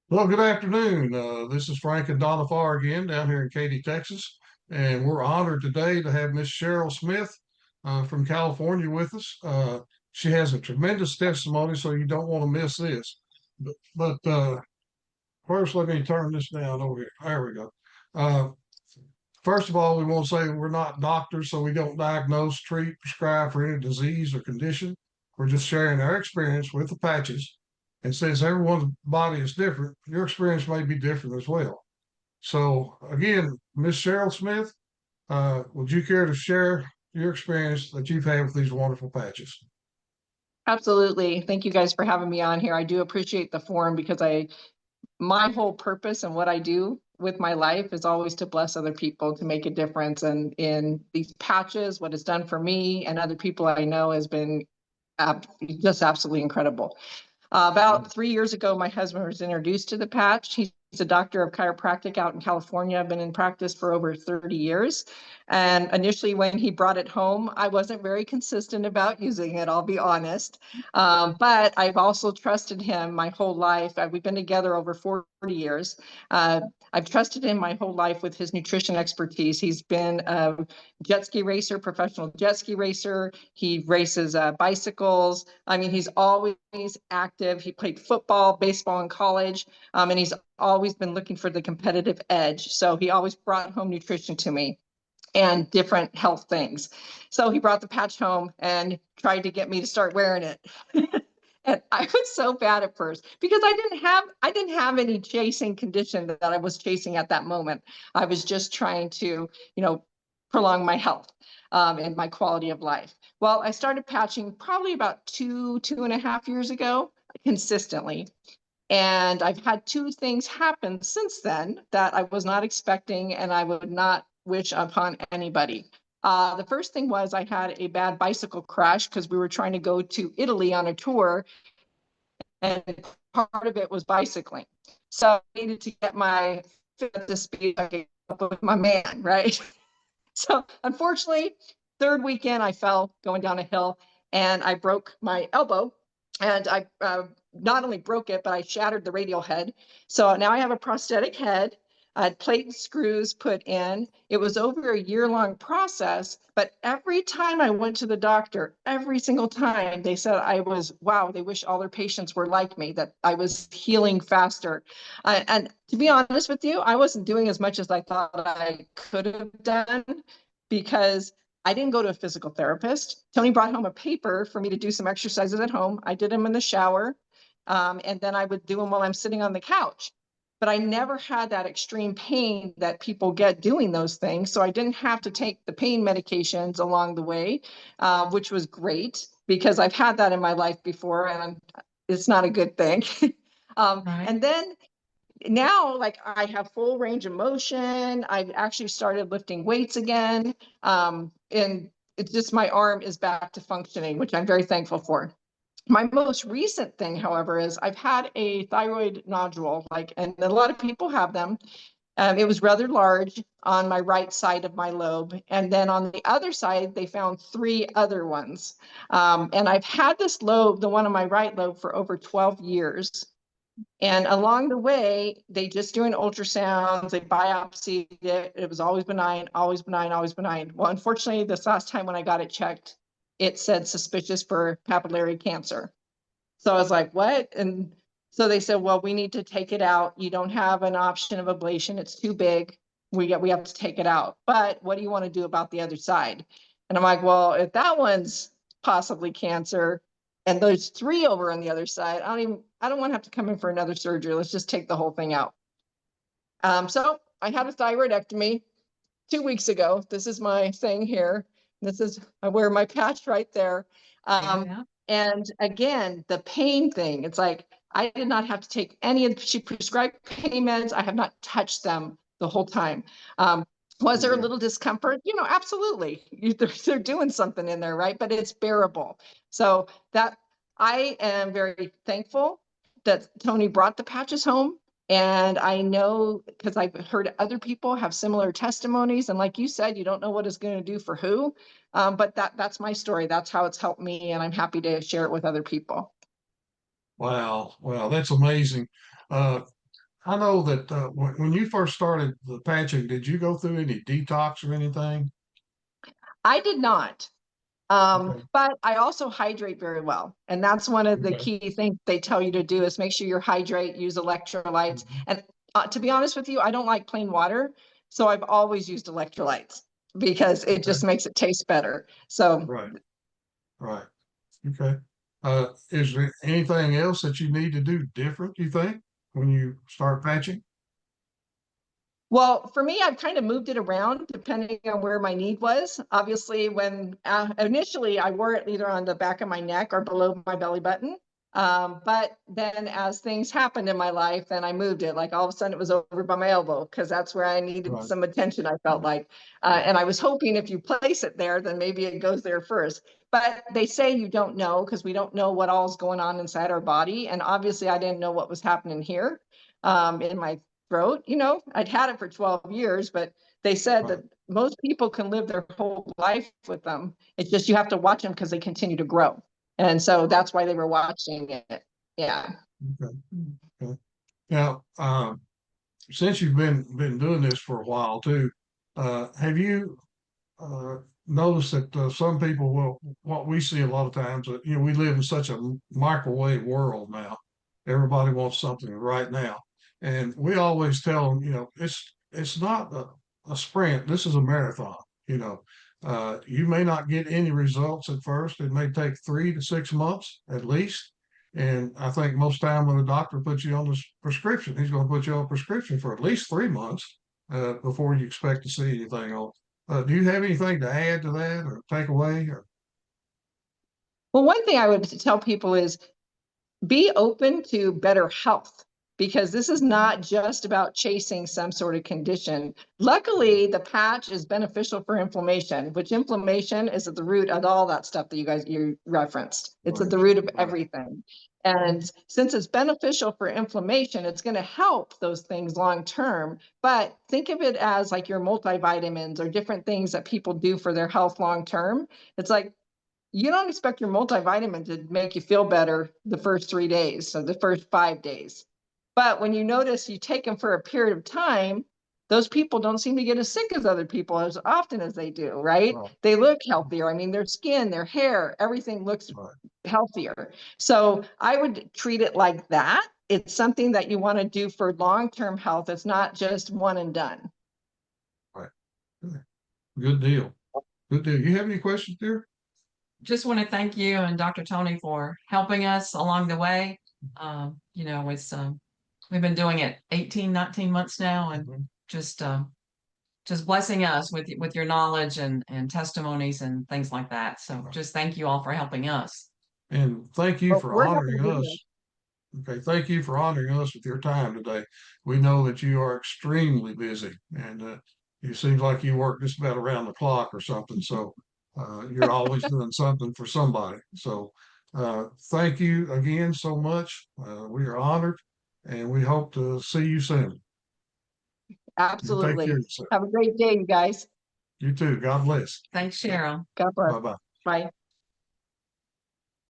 Well, good afternoon. This is Frank and Donna Farr again down here in Katy, Texas. And we're honored today to have Miss Cheryl Smith from California with us. She has a tremendous testimony, so you don't want to miss this. But first, let me turn this down over here. There we go. Uh, First of all, we want to say we're not doctors, so we don't diagnose, treat, prescribe for any disease or condition. We're just sharing our experience with the patches. And since everyone's body is different, your experience may be different as well. So, again, Miss Cheryl Smith, would you care to share your experience that you've had with these wonderful patches? Absolutely. Thank you guys for having me on here. I do appreciate the forum because my whole purpose and what I do with my life is always to bless other people, to make a difference. And in these patches, what it's done for me and other people I know has been just absolutely incredible. About 3 years ago, my husband was introduced to the patch. He's a doctor of chiropractic out in California. I've been in practice for over 30 years. And initially, when he brought it home, I wasn't very consistent about using it, I'll be honest. But I've also trusted him my whole life. We've been together over 40 years. I've trusted him my whole life with his nutrition expertise. He's been a jet ski racer, professional jet ski racer. He races bicycles. I mean, he's always active. He played football, baseball in college, and he's always been looking for the competitive edge. So he always brought home nutrition to me and different health things. So he brought the patch home and tried to get me to start wearing it. And I was so bad at first because I didn't have any chasing condition that I was chasing at that moment. I was just trying to, prolong my health and my quality of life. Well, I started patching probably about 2.5 years ago consistently. And I've had two things happen since then that I was not expecting and I would not wish upon anybody. The first thing was I had a bad bicycle crash because we were trying to go to Italy on a tour, and part of it was bicycling. So I needed to get my fit at the speed I could up with my man, right? So unfortunately, third weekend I fell going down a hill and I broke my elbow, and I not only broke it, but I shattered the radial head. So now I have a prosthetic head. I had plate and screws put in. It was over a year-long process, but every time I went to the doctor, every single time they said wow, they wish all their patients were like me, that I was healing faster. And to be honest with you, I wasn't doing as much as I thought I could have done because I didn't go to a physical therapist. Tony brought home a paper for me to do some exercises at home. I did them in the shower, and then I would do them while I'm sitting on the couch. But I never had that extreme pain that people get doing those things. So I didn't have to take the pain medications along the way, which was great because I've had that in my life before and it's not a good thing. Right. And then now, like, I have full range of motion. I've actually started lifting weights again. And it's just my arm is back to functioning, which I'm very thankful for. My most recent thing, however, is I've had a thyroid nodule, and a lot of people have them. It was rather large on my right side of my lobe. And then on the other side, they found three other ones. And I've had this lobe, the one on my right lobe, for over 12 years. And along the way, they just doing ultrasounds, they biopsied it. It was always benign, always benign, always benign. Well, unfortunately, this last time when I got it checked, it said suspicious for papillary cancer. So I was like, what? And so they said, well, we need to take it out. You don't have an option of ablation. It's too big. We have to take it out. But what do you want to do about the other side? And I'm like, well, if that one's possibly cancer and there's three over on the other side, I don't want to have to come in for another surgery. Let's just take the whole thing out. So I had a thyroidectomy 2 weeks ago. This is my thing here. I wear my patch right there. Yeah. And again, the pain thing, it's like, I did not have to take she prescribed pain meds. I have not touched them the whole time. Was there a little discomfort? Absolutely. They're doing something in there, right? But it's bearable. So that I am very thankful that Tony brought the patches home. And I know because I've heard other people have similar testimonies. And like you said, you don't know what it's going to do for who. But that's my story. That's how it's helped me. And I'm happy to share it with other people. Wow, that's amazing. I know that when you first started the patching, did you go through any detox or anything? I did not. Okay. But I also hydrate very well. And that's one of the Okay. key things they tell you to do is make sure you hydrate, use electrolytes. Mhm. And to be honest with you, I don't like plain water. So I've always used electrolytes because it Okay. just makes it taste better. So Right. Right. Okay. Is there anything else that you need to do different, you think, when you start patching? well, for me, I've kind of moved it around depending on where my need was. Obviously, when initially I wore it either on the back of my neck or below my belly button. But then as things happened in my life, then I moved it. Like all of a sudden it was over by my elbow because that's where I needed Right. some attention, I felt like. And I was hoping if you place it there, then maybe it goes there first. But they say you don't know because we don't know what all's going on inside our body. And obviously I didn't know what was happening here in my throat. You know, I'd had it for 12 years, but they said Right. that most people can live their whole life with them. It's just you have to watch them because they continue to grow. And so that's why they were watching it. Yeah. Okay. Okay. Now, since you've been doing this for a while too, have you noticed that some people will, what we see a lot of times, you know, we live in such a microwave world now. Everybody wants something right now, and we always tell them, you know, it's not a sprint. This is a marathon. You know, you may not get any results at first. It may take 3 to 6 months at least. And I think most time when a doctor puts you on this prescription, he's going to put you on a prescription for at least 3 months before you expect to see anything on. Do you have anything to add to that or take away? Or Well, one thing I would tell people is be open to better health because this is not just about chasing some sort of condition. Luckily, the patch is beneficial for inflammation, which inflammation is at the root of all that stuff that you referenced. It's at right, the root of right, everything. And since it's beneficial for inflammation, it's going to help those things long term. But think of it as like your multivitamins or different things that people do for their health long term. It's like you don't expect your multivitamin to make you feel better the first 3 days, so the first 5 days. But when you notice you take them for a period of time, those people don't seem to get as sick as other people as often as they do, right? right, They look healthier. I mean, their skin, their hair, everything looks right, healthier. So I would treat it like that. It's something that you want to do for long-term health. It's not just one and done. right. Good deal. Good deal. You have any questions, dear? Just want to thank you and Dr. Tony for helping us along the way. You know, it's we've been doing it 18, 19 months now, and Mhm. just blessing us with your knowledge and testimonies and things like that. So just thank you all for helping us. And thank you But for we're happy to honoring be here. us. Okay, thank you for honoring us with your time today. We know that you are extremely busy, and it seems like you work just about around the clock or something. So you're always doing something for somebody. So thank you again so much. We are honored, and we hope to see you soon. You take care of Absolutely. yourself. Have a great day, you guys. You too. God bless. Thanks, Cheryl. God bless. Bye bye. Bye.